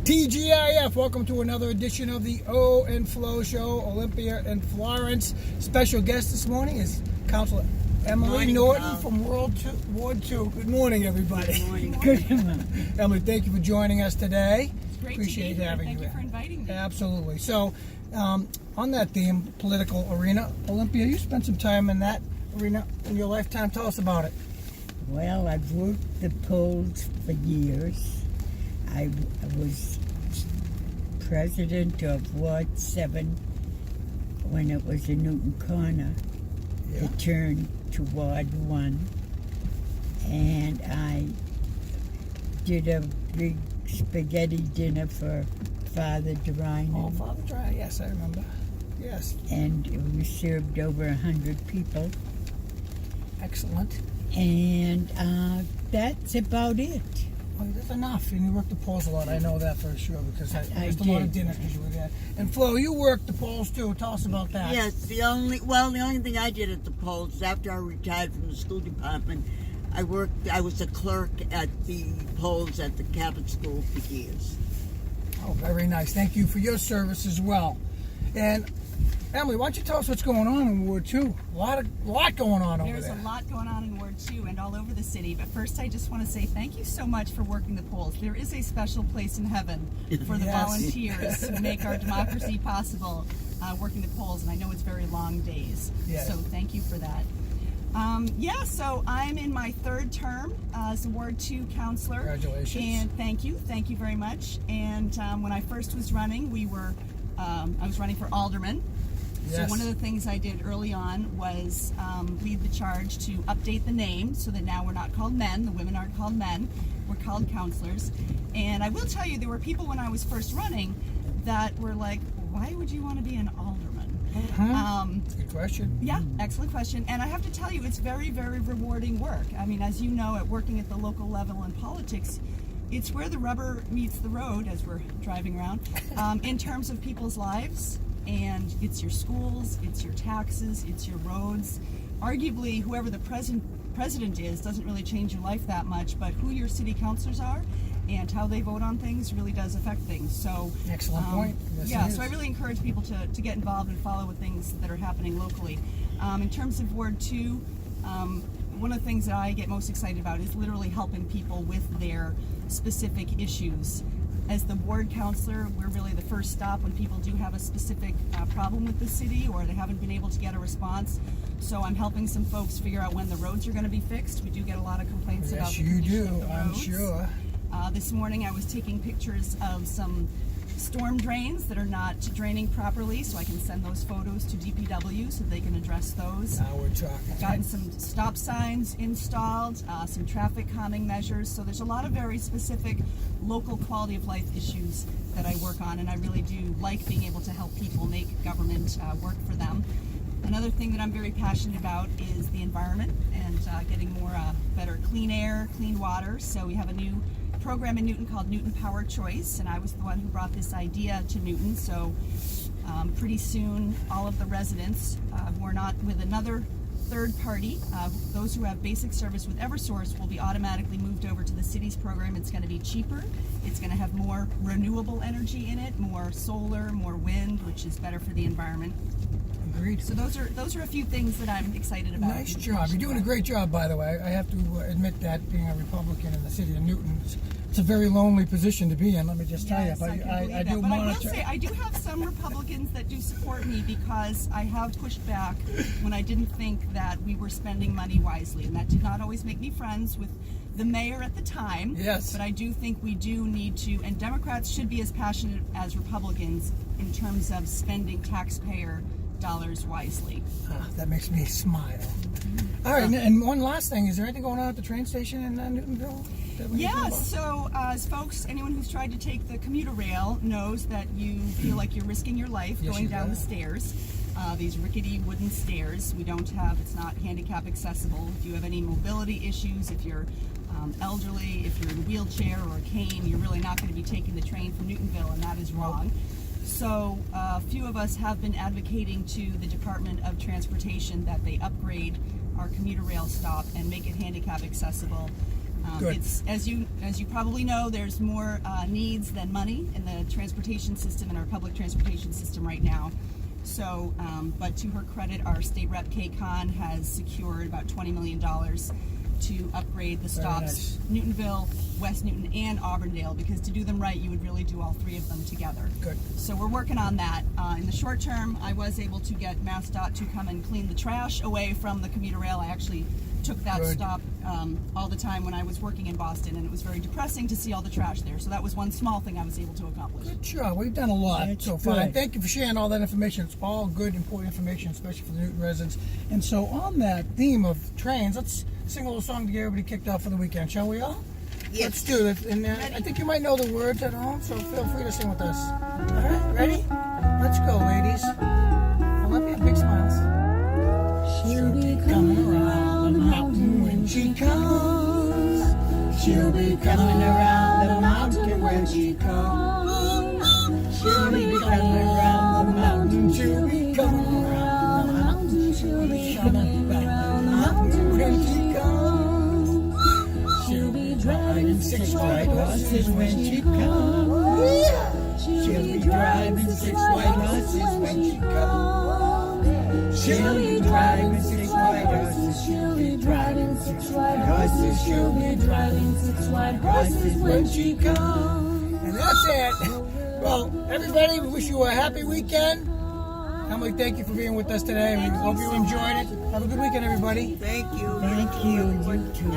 TGIF, welcome to another edition of the O and Flo Show. Olympia and Florence. Special guest this morning is Councilor Emily Norton from Ward 2. Good morning, everybody. Good morning. Emily, thank you for joining us today. It's great Appreciate to be here. having Thank you. you for inviting me. Absolutely. So, on that theme, political arena, Olympia, you spent some time in that arena in your lifetime. Tell us about it. Well, I've worked the polls for years. I was president of Ward 7 when it was in Newton Corner. Yeah. It turned to Ward 1. And I did a big spaghetti dinner for Father Drynan. Oh, Father Dry, yes, I remember. Yes. And it was served over 100 people. Excellent. And that's about it. Well, that's enough. And you worked the polls a lot. I know that for sure because I missed a lot of did. dinners because you were there. And Flo, you worked the polls too. Tell us about that. Yes, the only thing I did at the polls after I retired from the school department, I was a clerk at the polls at the Catholic school for years. Oh, very nice. Thank you for your service as well. And Emily, why don't you tell us what's going on in Ward 2? A lot going on over There's there. a lot going on in Ward 2 and all over the city, but first I just want to say thank you so much for working the polls. There is a special place in heaven for the Yes. volunteers who make our democracy possible working the polls, and I know it's very long days, Yes. so thank you for that. So I'm in my third term as a Ward 2 counselor. Congratulations. And thank you very much. And when I first was running, I was running for alderman. So Yes. one of the things I did early on was lead the charge to update the name so that now we're not called men, the women aren't called men, we're called counselors. And I will tell you, there were people when I was first running that were like, why would you want to be an alderman? Good question. Yeah, excellent question. And I have to tell you, it's very, very rewarding work. I mean, as you know, at working at the local level in politics, it's where the rubber meets the road as we're driving around in terms of people's lives. And it's your schools, it's your taxes, it's your roads. Arguably, whoever the president is doesn't really change your life that much, but who your city councilors are and how they vote on things really does affect things. So, Excellent point. Yes, yeah, it so I is. really encourage people to get involved and follow with things that are happening locally. In terms of Ward 2, one of the things that I get most excited about is literally helping people with their specific issues. As the ward counselor, we're really the first stop when people do have a specific problem with the city or they haven't been able to get a response. So I'm helping some folks figure out when the roads are going to be fixed. We do get a lot of complaints about Yes, the you condition do. of the I'm roads. sure. This morning I was taking pictures of some storm drains that are not draining properly, so I can send those photos to DPW so they can address those. Now we're talking. Gotten some stop signs installed, some traffic calming measures. So there's a lot of very specific local quality of life issues that I work on, and I really do like being able to help people make government work for them. Another thing that I'm very passionate about is the environment and getting more better clean air, clean water. So we have a new program in Newton called Newton Power Choice, and I was the one who brought this idea to Newton. So pretty soon all of the residents who are not with another third party, those who have basic service with Eversource, will be automatically moved over to the city's program. It's going to be cheaper, it's going to have more renewable energy in it, more solar, more wind, which is better for the environment. Agreed. So those are a few things that I'm excited about. Nice job. You're doing a great job, by the way. I have to admit that being a Republican in the city of Newton, it's a very lonely position to be in. Let me just tell you. Yes, But I can believe I that. do But I will monitor. say, I do have some Republicans that do support me because I have pushed back when I didn't think that we were spending money wisely. And that did not always make me friends with the mayor at the time. Yes. But I do think we do need to, and Democrats should be as passionate as Republicans in terms of spending taxpayer dollars wisely. That makes me smile. All right, and one last thing. Is there anything going on at the train station in Newtonville? That we need to know Yeah, about? so as folks, anyone who's tried to take the commuter rail knows that you feel like you're risking your life Yes, going you down do. the stairs. These rickety wooden stairs. It's not handicap accessible. If you have any mobility issues, if you're elderly, if you're in a wheelchair or a cane, you're really not going to be taking the train from Newtonville, and that is wrong. So a few of us have been advocating to the Department of Transportation that they upgrade our commuter rail stop and make it handicap accessible. Good. It's as you probably know, there's more needs than money in the transportation system, in our public transportation system right now. So, but to her credit, our state rep Kay Khan has secured about $20 million to upgrade the stops, nice. Newtonville, West Newton, and Auburndale, because to do them right, you would really do all three of them together. Good. So we're working on that. In the short term, I was able to get MassDOT to come and clean the trash away from the commuter rail. I actually took that Good. stop all the time when I was working in Boston, and it was very depressing to see all the trash there. So that was one small thing I was able to accomplish. Good job. We've done a lot That's so far. good. And thank you for sharing all that information. It's all good, important information, especially for the Newton residents. And so on that theme of trains, let's sing a little song to get everybody kicked off for the weekend, shall we all? Yes. Let's do it. And I think you might know the words at home, so feel free to sing with us. All right, ready? Let's go, ladies. Olympia, big smiles. She'll be coming around the mountain when she comes. She'll be coming around the mountain when she comes. She'll be coming around the mountain. She'll be coming around the mountain. She'll be coming around the mountain when she comes. She'll be driving 6 white horses when she comes. She'll be driving 6 white horses when she comes. She'll be driving 6 white horses. She'll be driving 6 white horses. She'll be driving 6 white horses when she comes. And that's it. Well, everybody, we wish you a happy weekend. Emily, thank you for being with us today. We hope you enjoyed it. Have a good weekend, everybody. Thank you. Thank you. You too.